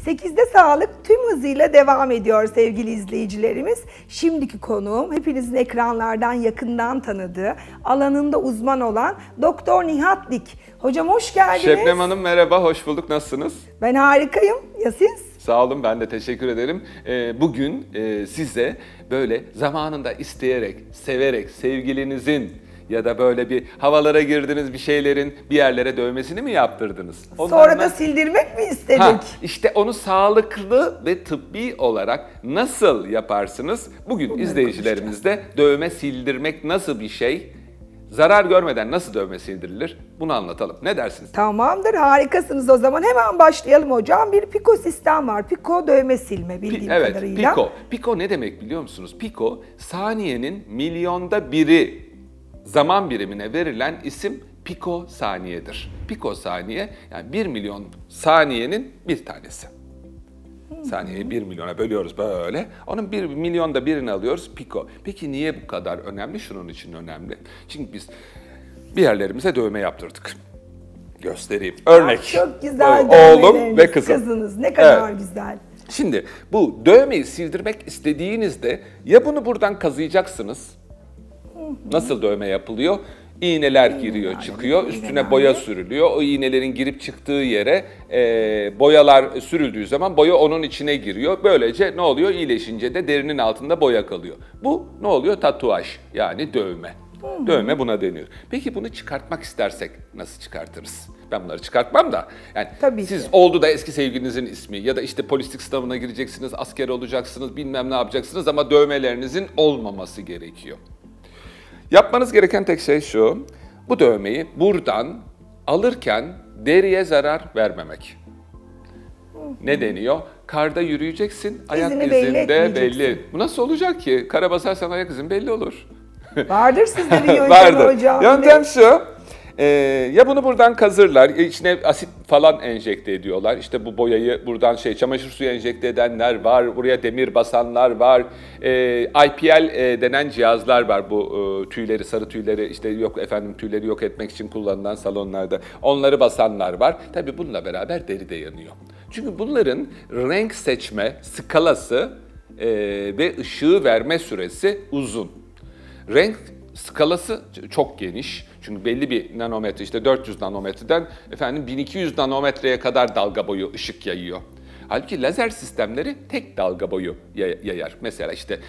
8'de sağlık tüm hızıyla devam ediyor sevgili izleyicilerimiz. Şimdiki konuğum hepinizin ekranlardan yakından tanıdığı, alanında uzman olan Doktor Nihat Dik. Hocam hoş geldiniz. Şebnem Hanım merhaba, hoş bulduk. Nasılsınız? Ben harikayım. Ya siz? Sağ olun, ben de teşekkür ederim. Bugün size böyle zamanında isteyerek, severek, sevgilinizin ya da böyle bir havalara girdiniz, bir şeylerin bir yerlere dövmesini mi yaptırdınız? Sonra da sildirmek mi istedik? İşte onu sağlıklı ve tıbbi olarak nasıl yaparsınız? Bugün izleyicilerimizde dövme sildirmek nasıl bir şey? Zarar görmeden nasıl dövme sildirilir? Bunu anlatalım. Ne dersiniz? Tamamdır, harikasınız o zaman. Hemen başlayalım hocam. Bir Piko sistem var. Piko dövme silme bildiğim kadarıyla. Evet, Piko. Piko ne demek biliyor musunuz? Piko, saniyenin milyonda biri zaman birimine verilen isim pikosaniyedir. Pikosaniye, yani 1 milyon saniyenin bir tanesi. Saniyeyi 1 milyona bölüyoruz böyle. Onun 1 milyonda birini alıyoruz, piko. Peki niye bu kadar önemli? Şunun için önemli. Çünkü biz bir yerlerimize dövme yaptırdık. Göstereyim. Örnek. Çok güzel. Oğlum ve kızım. Kızınız ne kadar güzel. Şimdi bu dövmeyi sildirmek istediğinizde ya bunu buradan kazıyacaksınız. Nasıl dövme yapılıyor? İğneler giriyor, çıkıyor, üstüne boya sürülüyor. O iğnelerin girip çıktığı yere boyalar sürüldüğü zaman boya onun içine giriyor. Böylece ne oluyor? İyileşince de derinin altında boya kalıyor. Bu ne oluyor? Tatuaj, yani dövme. Dövme buna deniyor. Peki bunu çıkartmak istersek nasıl çıkartırız? Ben bunları çıkartmam da. Yani tabii siz ki. oldu da eski sevgilinizin ismi ya da işte polislik sınavına gireceksiniz, asker olacaksınız, bilmem ne yapacaksınız ama dövmelerinizin olmaması gerekiyor. Yapmanız gereken tek şey şu, bu dövmeyi buradan alırken deriye zarar vermemek. Ne deniyor? Karda yürüyeceksin, ayak izinde belli. Bu nasıl olacak ki? Kara basarsan ayak izin belli olur. Vardır sizlerin yöntemi hocam. Yöntem şu. Ya bunu buradan kazırlar, içine asit falan enjekte ediyorlar. İşte bu boyayı buradan çamaşır suyu enjekte edenler var, buraya demir basanlar var. IPL denen cihazlar var, bu tüyleri, sarı tüyleri, işte yok efendim tüyleri yok etmek için kullanılan salonlarda. Onları basanlar var. Tabii bununla beraber deri de yanıyor. Çünkü bunların renk seçme skalası ve ışığı verme süresi uzun. Renk skalası çok geniş. Çünkü belli bir nanometre, işte 400 nanometreden 1200 nanometreye kadar dalga boyu ışık yayıyor. Halbuki lazer sistemleri tek dalga boyu yayar. Mesela işte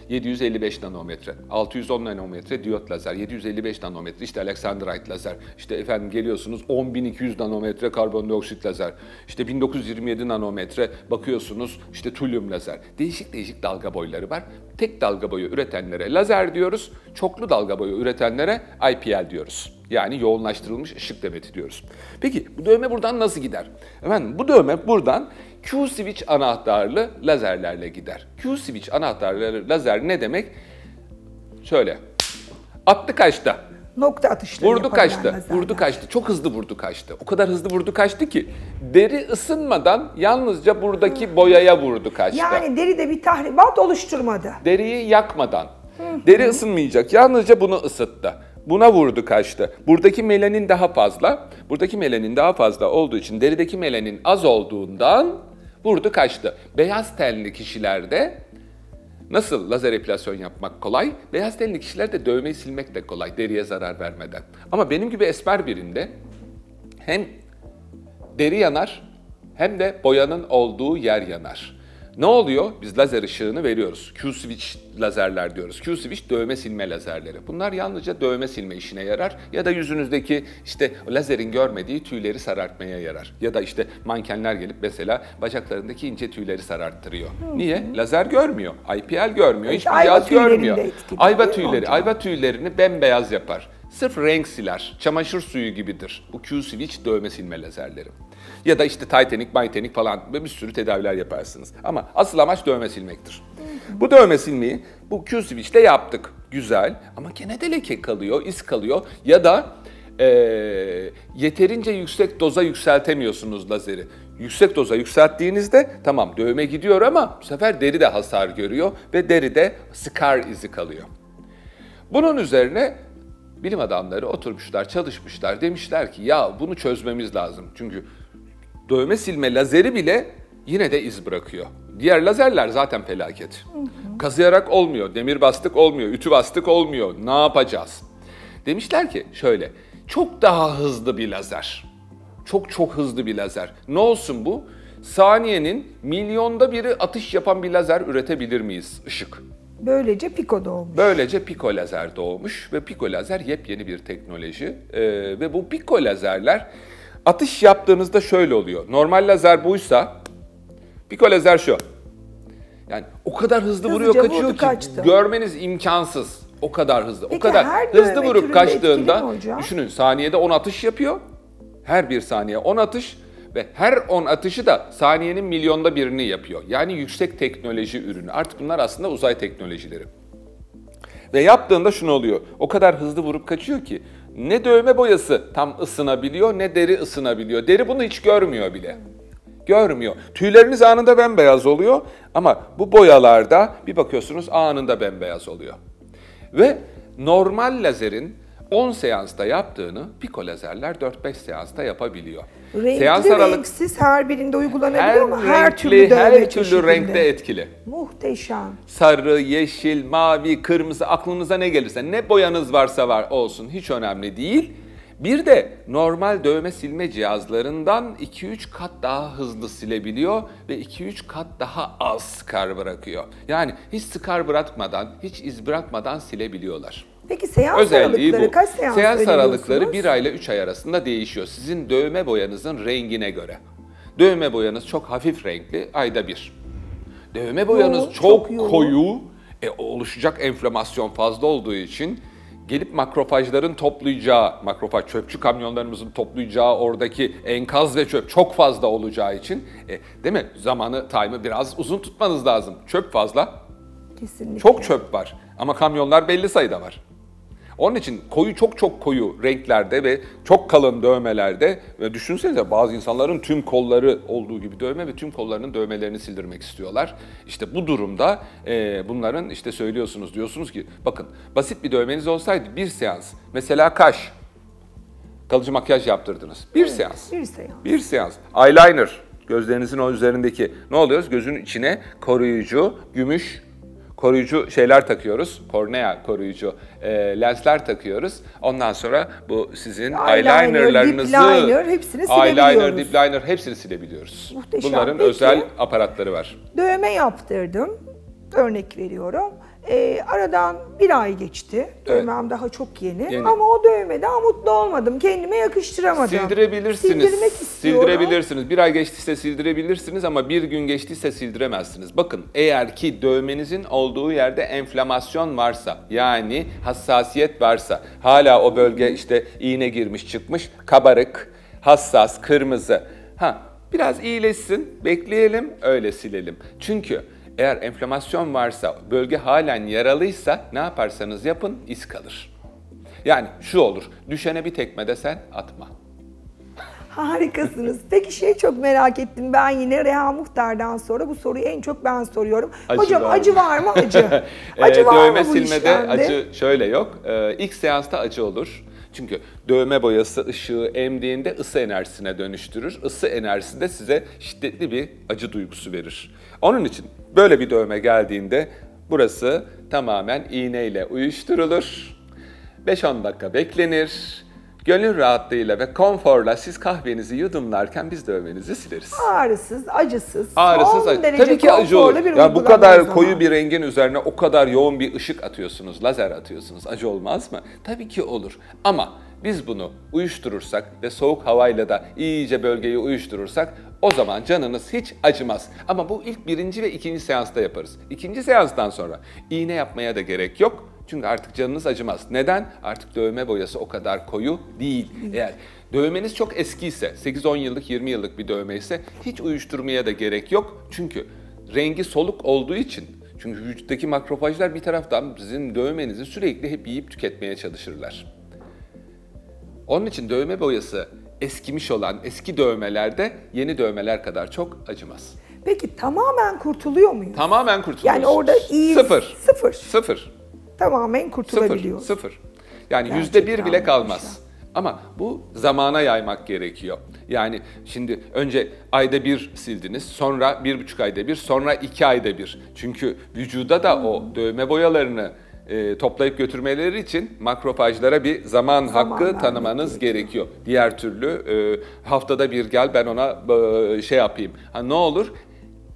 755 nanometre, 610 nanometre diyot lazer, 755 nanometre işte Alexandrite lazer, işte efendim geliyorsunuz 10.200 nanometre karbondioksit lazer, işte 1927 nanometre bakıyorsunuz işte tulyum lazer. Değişik değişik dalga boyları var. Tek dalga boyu üretenlere lazer diyoruz, çoklu dalga boyu üretenlere IPL diyoruz. Yani yoğunlaştırılmış ışık demeti diyoruz. Peki bu dövme buradan nasıl gider? Efendim bu dövme buradan Q-switch anahtarlı lazerlerle gider. Q-switch anahtarlı lazer ne demek? Şöyle, attı kaçtı. Nokta atışları vurdu kaçtı, vurdu kaçtı. Çok hızlı vurdu kaçtı. O kadar hızlı vurdu kaçtı ki deri ısınmadan yalnızca buradaki boyaya vurdu kaçtı. Yani deride bir tahribat oluşturmadı. Deriyi yakmadan. Deri ısınmayacak, yalnızca bunu ısıttı. Buna vurdu kaçtı. Buradaki melanin daha fazla. Buradaki melanin daha fazla olduğu için derideki melanin az olduğundan vurdu kaçtı. Beyaz tenli kişilerde nasıl lazer epilasyon yapmak kolay? Beyaz tenli kişilerde dövmeyi silmek de kolay deriye zarar vermeden. Ama benim gibi esmer birinde hem deri yanar hem de boyanın olduğu yer yanar. Ne oluyor? Biz lazer ışığını veriyoruz. Q-switch lazerler diyoruz. Q-switch dövme silme lazerleri. Bunlar yalnızca dövme silme işine yarar ya da yüzünüzdeki işte lazerin görmediği tüyleri sarartmaya yarar. Ya da işte mankenler gelip mesela bacaklarındaki ince tüyleri sararttırıyor. Niye? Lazer görmüyor. IPL görmüyor. Hiçbir cihaz görmüyor. Ayva tüylerini bembeyaz yapar. Sırf renk siler. Çamaşır suyu gibidir. Bu Q-switch dövme silme lazerleri. Ya da işte Titanic falan bir sürü tedaviler yaparsınız. Ama asıl amaç dövme silmektir. Bu dövme silmeyi bu Q-switch'te yaptık. Güzel ama gene de leke kalıyor, iz kalıyor. Ya da yeterince yüksek doza yükseltemiyorsunuz lazeri. Yüksek doza yükselttiğinizde tamam dövme gidiyor ama bu sefer deri de hasar görüyor ve deride scar izi kalıyor. Bunun üzerine bilim adamları oturmuşlar, çalışmışlar. Demişler ki ya bunu çözmemiz lazım. Çünkü dövme silme lazeri bile yine de iz bırakıyor. Diğer lazerler zaten felaket. Kazıyarak olmuyor, demir bastık olmuyor, ütü bastık olmuyor. Ne yapacağız? Demişler ki şöyle, çok daha hızlı bir lazer. Çok hızlı bir lazer. Ne olsun bu? Saniyenin milyonda biri atış yapan bir lazer üretebilir miyiz? Işık. Böylece Pico doğmuş. Böylece Pico lazer doğmuş ve Pico lazer yepyeni bir teknoloji. Ve bu Pico lazerler atış yaptığınızda şöyle oluyor. Normal lazer buysa Pico lazer şu. Yani o kadar hızlı vuruyor, Hızlıca kaçıyor vurdu, ki kaçtı. görmeniz imkansız. O kadar hızlı. Peki, o kadar her hızlı dövme vurup türünde etkili kaçtığında mi hocam? düşünün saniyede 10 atış yapıyor. Her bir saniye 10 atış ve her 10 atışı da saniyenin milyonda birini yapıyor. Yani yüksek teknoloji ürünü. Artık bunlar aslında uzay teknolojileri. Ve yaptığında şunu oluyor. O kadar hızlı vurup kaçıyor ki ne dövme boyası tam ısınabiliyor ne deri ısınabiliyor. Deri bunu hiç görmüyor bile. Görmüyor. Tüyleriniz anında bembeyaz oluyor ama bu boyalarda bir bakıyorsunuz anında bembeyaz oluyor. Ve normal lazerin 10 seansta yaptığını Pico lazerler 4-5 seansta yapabiliyor. Renkli, renksiz her birinde uygulanabiliyor mu? Her türlü dövme her türlü çeşidinde. renkte etkili. Muhteşem. Sarı, yeşil, mavi, kırmızı aklınıza ne gelirse ne boyanız varsa var olsun hiç önemli değil. Bir de normal dövme silme cihazlarından 2-3 kat daha hızlı silebiliyor ve 2-3 kat daha az skar bırakıyor. Yani hiç skar bırakmadan, hiç iz bırakmadan silebiliyorlar. Peki seans Özelliği aralıkları bu. kaç seans Seans aralıkları öneriyorsunuz? 1 ay ile 3 ay arasında değişiyor. Sizin dövme boyanızın rengine göre. Dövme boyanız çok hafif renkli, ayda 1. Dövme boyanız Yoğun, çok çok yoğun. koyu, oluşacak enflamasyon fazla olduğu için gelip makrofajların toplayacağı, makrofaj çöpçü kamyonlarımızın toplayacağı oradaki enkaz ve çöp çok fazla olacağı için değil mi? Time'ı biraz uzun tutmanız lazım. Çöp fazla, Kesinlikle. çok çöp var ama kamyonlar belli sayıda var. Onun için çok koyu renklerde ve çok kalın dövmelerde ve düşünsenize bazı insanların tüm kolları olduğu gibi dövme ve tüm kollarının dövmelerini sildirmek istiyorlar. İşte bu durumda bunların işte diyorsunuz ki bakın basit bir dövmeniz olsaydı bir seans mesela kaş, kalıcı makyaj yaptırdınız. Bir seans. Bir seans. Bir seans. Eyeliner, gözlerinizin o üzerindeki ne oluyoruz? Gözün içine koruyucu, gümüş koruyucu şeyler takıyoruz. Kornea koruyucu lensler takıyoruz. Ondan sonra bu sizin eyelinerlarınızı, dip liner hepsini silebiliyoruz. eyeliner, dip liner hepsini silebiliyoruz. Muhteşem. Bunların Peki, özel aparatları var. Dövme yaptırdım. Örnek veriyorum. Aradan bir ay geçti. Dövmem daha çok yeni. Ama o dövmeden mutlu olmadım. Kendime yakıştıramadım. Sildirebilirsiniz. Sildirmek istiyorum. Sildirebilirsiniz. Bir ay geçtiyse sildirebilirsiniz ama bir gün geçtiyse sildiremezsiniz. Bakın eğer ki dövmenizin olduğu yerde enflamasyon varsa yani hassasiyet varsa hala o bölge işte iğne girmiş çıkmış kabarık, hassas, kırmızı. Biraz iyileşsin, bekleyelim, öyle silelim. Çünkü eğer enflamasyon varsa, bölge halen yaralıysa ne yaparsanız yapın iz kalır. Yani şu olur, düşene bir tekme de sen atma. Harikasınız. Peki çok merak ettim. Ben yine Reha Muhtar'dan sonra bu soruyu en çok ben soruyorum. Acı Hocam var acı var mı? Acı. Acı var dövme mı bu silmede işlemde? acı şöyle yok. İlk seansta acı olur. Çünkü dövme boyası ışığı emdiğinde ısı enerjisine dönüştürür. Isı enerjisi de size şiddetli bir acı duygusu verir. Onun için böyle bir dövme geldiğinde burası tamamen iğneyle uyuşturulur. 5-10 dakika beklenir. Gönül rahatlığıyla ve konforla siz kahvenizi yudumlarken biz dövmenizi sileriz. Ağrısız, acısız. Ağrısız, son derece tabii ki acı olur. konforlu bir Ya bu uygulama o kadar zaman. koyu bir rengin üzerine o kadar yoğun bir ışık atıyorsunuz, lazer atıyorsunuz. Acı olmaz mı? Tabii ki olur. Ama biz bunu uyuşturursak ve soğuk havayla da iyice bölgeyi uyuşturursak o zaman canınız hiç acımaz. Ama bu ilk 1. ve 2. seansta yaparız. 2. seanstan sonra iğne yapmaya da gerek yok. Çünkü artık canınız acımaz. Neden? Artık dövme boyası o kadar koyu değil. Eğer dövmeniz çok eskiyse, 8-10 yıllık, 20 yıllık bir dövme ise hiç uyuşturmaya da gerek yok. Çünkü rengi soluk olduğu için. Çünkü vücuttaki makrofajlar bir taraftan sizin dövmenizi sürekli hep yiyip tüketmeye çalışırlar. Onun için dövme boyası eskimiş olan eski dövmelerde yeni dövmeler kadar çok acımaz. Peki tamamen kurtuluyor muyuz? Tamamen kurtuluyorsunuz. Yani orada iyi... Sıfır. Tamamen kurtulabiliyor. Sıfır. Yani Gerçekten %1 bile kalmaz. Ama bu zamana yaymak gerekiyor. Yani şimdi önce ayda bir sildiniz, sonra 1,5 ayda bir, sonra 2 ayda bir. Çünkü vücuda da o dövme boyalarını toplayıp götürmeleri için makrofajlara bir zaman hakkı vermek tanımanız gerekiyor. Diğer türlü haftada bir gel ben ona şey yapayım. Ha, ne olur?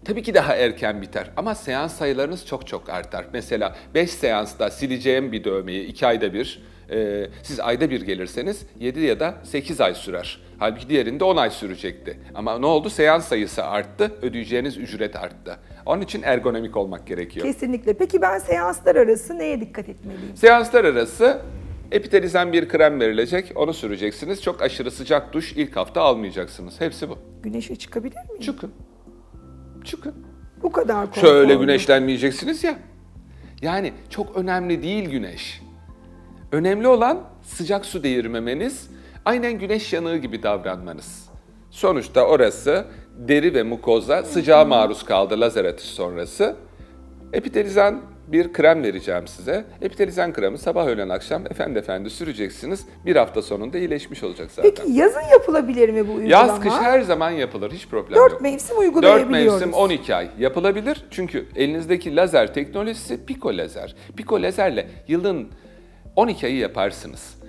Tabii ki daha erken biter ama seans sayılarınız çok çok artar. Mesela 5 seansta sileceğim bir dövmeyi 2 ayda bir, siz ayda bir gelirseniz 7 ya da 8 ay sürer. Halbuki diğerinde 10 ay sürecekti. Ama ne oldu? Seans sayısı arttı, ödeyeceğiniz ücret arttı. Onun için ergonomik olmak gerekiyor. Kesinlikle. Peki ben seanslar arası neye dikkat etmeliyim? Seanslar arası epitelizan bir krem verilecek, onu süreceksiniz. Çok aşırı sıcak duş ilk hafta almayacaksınız. Hepsi bu. Güneşe çıkabilir miyim? Çıkın. Çıkın. Bu kadar konforlu. Şöyle güneşlenmeyeceksiniz ya. Yani çok önemli değil güneş. Önemli olan sıcak su değirmemeniz, aynen güneş yanığı gibi davranmanız. Sonuçta orası deri ve mukoza sıcağa maruz kaldı lazer atış sonrası. Epitelizan bir krem vereceğim size. Epitelizan kremi sabah öğlen akşam efendi süreceksiniz. Bir hafta sonunda iyileşmiş olacak zaten. Peki yazın yapılabilir mi bu uygulama? Yaz kış her zaman yapılır, hiç problem yok. 4 mevsim uygulayabiliyoruz. 4 mevsim 12 ay yapılabilir. Çünkü elinizdeki lazer teknolojisi piko lazer. Piko lazerle yılın 12 ayı yaparsınız.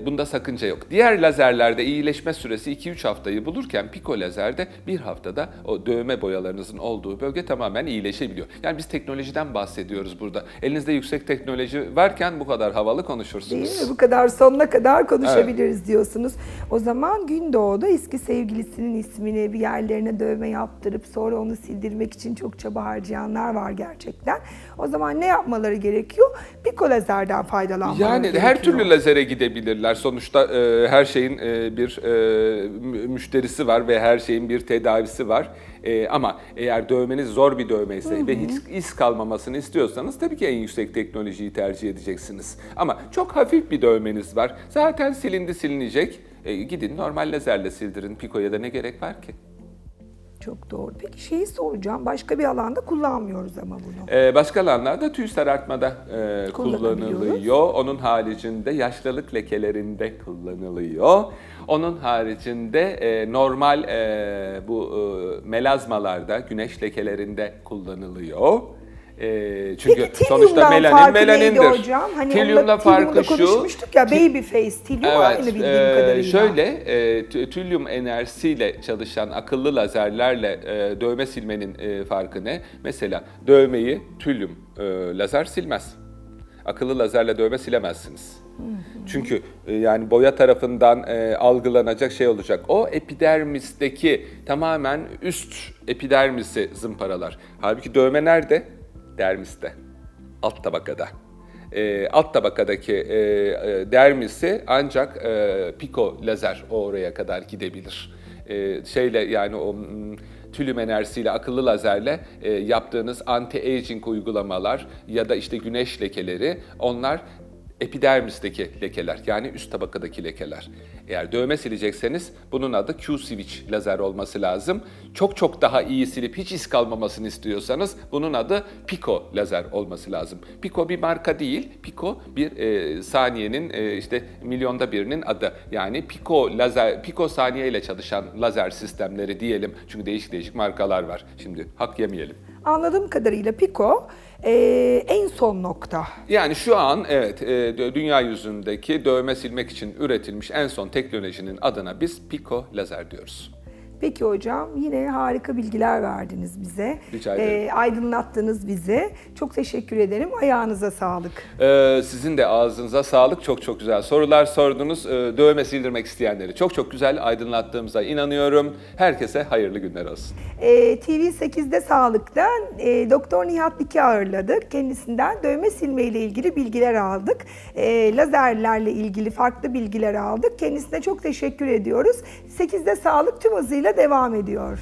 Bunda sakınca yok. Diğer lazerlerde iyileşme süresi 2-3 haftayı bulurken piko lazerde bir haftada o dövme boyalarınızın olduğu bölge tamamen iyileşebiliyor. Yani biz teknolojiden bahsediyoruz burada. Elinizde yüksek teknoloji varken bu kadar havalı konuşursunuz. Değil mi? Bu kadar sonuna kadar konuşabiliriz diyorsunuz. O zaman Gündoğdu eski sevgilisinin ismini bir yerlerine dövme yaptırıp sonra onu sildirmek için çok çaba harcayanlar var gerçekten. O zaman ne yapmaları gerekiyor? Piko lazerden faydalanmaları yani gerekiyor. her türlü lazere gidebilirler. Sonuçta her şeyin bir müşterisi var ve her şeyin bir tedavisi var. Ama eğer dövmeniz zor bir dövmeyse ve hiç iz kalmamasını istiyorsanız tabii ki en yüksek teknolojiyi tercih edeceksiniz. Ama çok hafif bir dövmeniz var. Zaten silinecek. Gidin normal lazerle sildirin. Piko'ya da ne gerek var ki? Çok doğru. Peki şeyi soracağım. Başka bir alanda kullanmıyoruz ama bunu. Başka alanlarda tüy sarartmada kullanılıyor. Onun haricinde yaşlılık lekelerinde kullanılıyor. Onun haricinde normal bu melazmalarda, güneş lekelerinde kullanılıyor. Çünkü Peki, sonuçta melanindir. Hocam? Hani Tilyumla farkı şu. Konuşmuştuk ya baby face. Tilyum aynı bildiğim kadarıyla. Şöyle tilyum enerjisiyle çalışan akıllı lazerlerle dövme silmenin farkı ne? Mesela dövmeyi tilyum lazer silmez. Akıllı lazerle dövme silemezsiniz. Çünkü yani boya tarafından algılanacak şey olacak. O epidermisteki tamamen üst epidermisi zımparalar. Halbuki dövme nerede? Dermiste. Alt tabakada. Alt tabakadaki dermisi ancak piko lazer oraya kadar gidebilir. Yani o tülüm enerjisiyle, akıllı lazerle yaptığınız anti-aging uygulamalar ya da işte güneş lekeleri, onlar epidermisteki lekeler, yani üst tabakadaki lekeler. Eğer dövme silecekseniz bunun adı Q-switch lazer olması lazım. Çok daha iyi silip hiç iz kalmamasını istiyorsanız bunun adı Pico lazer olması lazım. Pico bir marka değil, Pico bir saniyenin işte milyonda birinin adı. Yani Pico lazer, Pico saniye ile çalışan lazer sistemleri diyelim. Çünkü değişik markalar var. Şimdi hak yemeyelim. Anladığım kadarıyla Pico en son nokta. Yani şu an evet dünya yüzündeki dövme silmek için üretilmiş en son teknolojinin adına biz Pico lazer diyoruz. Peki hocam, yine harika bilgiler verdiniz bize. Rica ederim. Aydınlattınız bizi. Çok teşekkür ederim. Ayağınıza sağlık. Sizin de ağzınıza sağlık. Çok güzel sorular sordunuz. Dövme sildirmek isteyenleri çok güzel aydınlattığımıza inanıyorum. Herkese hayırlı günler olsun. TV8'de Sağlık'ta Doktor Nihat Dik'i ağırladık. Kendisinden dövme silme ile ilgili bilgiler aldık. Lazerlerle ilgili farklı bilgiler aldık. Kendisine çok teşekkür ediyoruz. 8'de Sağlık tüm hızıyla devam ediyor.